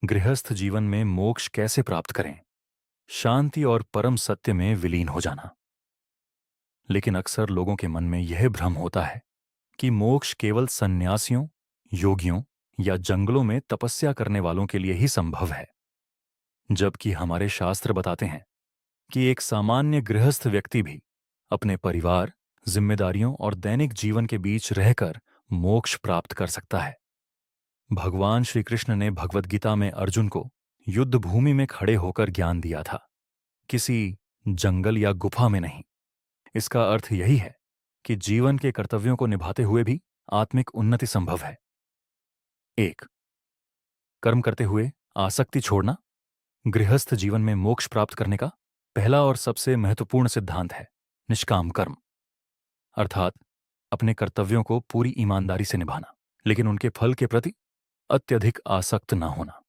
गृहस्थ जीवन में मोक्ष कैसे प्राप्त करें? शांति और परम सत्य में विलीन हो जाना। लेकिन अक्सर लोगों के मन में यह भ्रम होता है कि मोक्ष केवल सन्यासियों, योगियों या जंगलों में तपस्या करने वालों के लिए ही संभव है। जबकि हमारे शास्त्र बताते हैं कि एक सामान्य गृहस्थ व्यक्ति भी अपने परिवार, जिम्मेदारियों और दैनिक जीवन के बीच रहकर मोक्ष प्राप्त कर सकता है। भगवान श्री कृष्ण ने भगवद गीता में अर्जुन को युद्ध भूमि में खड़े होकर ज्ञान दिया था, किसी जंगल या गुफा में नहीं। इसका अर्थ यही है कि जीवन के कर्तव्यों को निभाते हुए भी आत्मिक उन्नति संभव है। 1. कर्म करते हुए आसक्ति छोड़ना। गृहस्थ जीवन में मोक्ष प्राप्त करने का पहला और सबसे महत्वपूर्ण सिद्धांत है निष्काम कर्म, अर्थात अपने कर्तव्यों को पूरी ईमानदारी से निभाना, लेकिन उनके फल के प्रति अत्यधिक आसक्त न होना।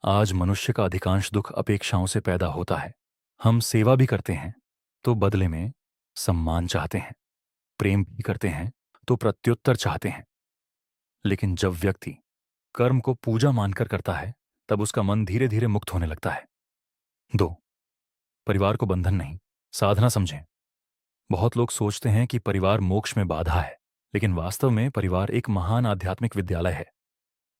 आज मनुष्य का अधिकांश दुख अपेक्षाओं से पैदा होता है। हम सेवा भी करते हैं तो बदले में सम्मान चाहते हैं, प्रेम भी करते हैं तो प्रत्युत्तर चाहते हैं। लेकिन जब व्यक्ति कर्म को पूजा मानकर करता है, तब उसका मन धीरे धीरे मुक्त होने लगता है। 2. परिवार को बंधन नहीं, साधना समझें। बहुत लोग सोचते हैं कि परिवार मोक्ष में बाधा है, लेकिन वास्तव में परिवार एक महान आध्यात्मिक विद्यालय है।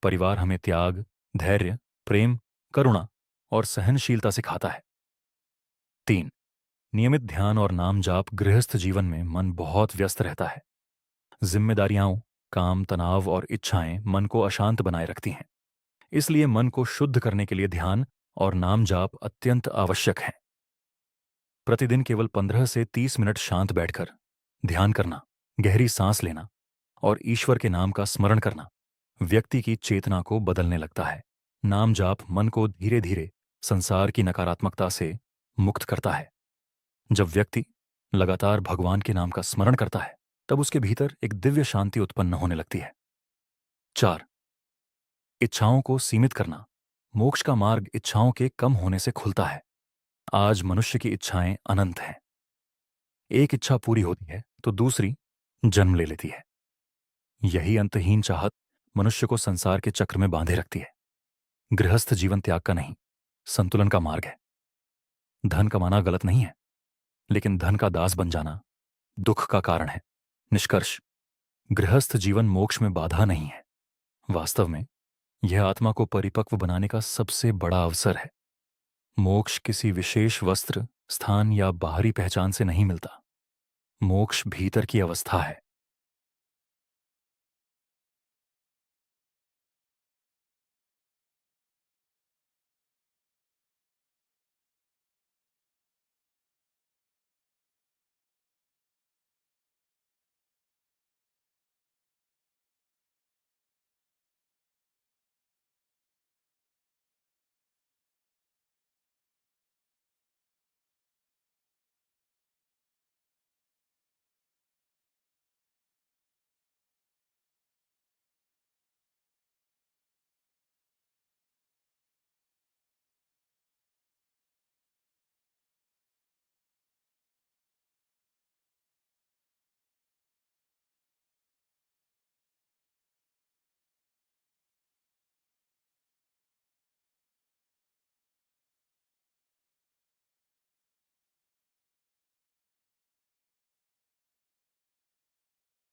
परिवार हमें त्याग, धैर्य, प्रेम, करुणा और सहनशीलता सिखाता है। 3. नियमित ध्यान और नाम जाप। गृहस्थ जीवन में मन बहुत व्यस्त रहता है। जिम्मेदारियां, काम, तनाव और इच्छाएं मन को अशांत बनाए रखती हैं। इसलिए मन को शुद्ध करने के लिए ध्यान और नाम जाप अत्यंत आवश्यक है। प्रतिदिन केवल 15 से 30 मिनट शांत बैठकर ध्यान करना, गहरी सांस लेना और ईश्वर के नाम का स्मरण करना व्यक्ति की चेतना को बदलने लगता है। नाम जाप मन को धीरे धीरे संसार की नकारात्मकता से मुक्त करता है। जब व्यक्ति लगातार भगवान के नाम का स्मरण करता है, तब उसके भीतर एक दिव्य शांति उत्पन्न होने लगती है। 4. इच्छाओं को सीमित करना। मोक्ष का मार्ग इच्छाओं के कम होने से खुलता है। आज मनुष्य की इच्छाएं अनंत हैं। एक इच्छा पूरी होती है तो दूसरी जन्म ले लेती है। यही अंतहीन चाहत मनुष्य को संसार के चक्र में बांधे रखती है। गृहस्थ जीवन त्याग का नहीं, संतुलन का मार्ग है। धन कमाना गलत नहीं है, लेकिन धन का दास बन जाना दुख का कारण है। निष्कर्ष, गृहस्थ जीवन मोक्ष में बाधा नहीं है। वास्तव में यह आत्मा को परिपक्व बनाने का सबसे बड़ा अवसर है। मोक्ष किसी विशेष वस्त्र, स्थान या बाहरी पहचान से नहीं मिलता। मोक्ष भीतर की अवस्था है।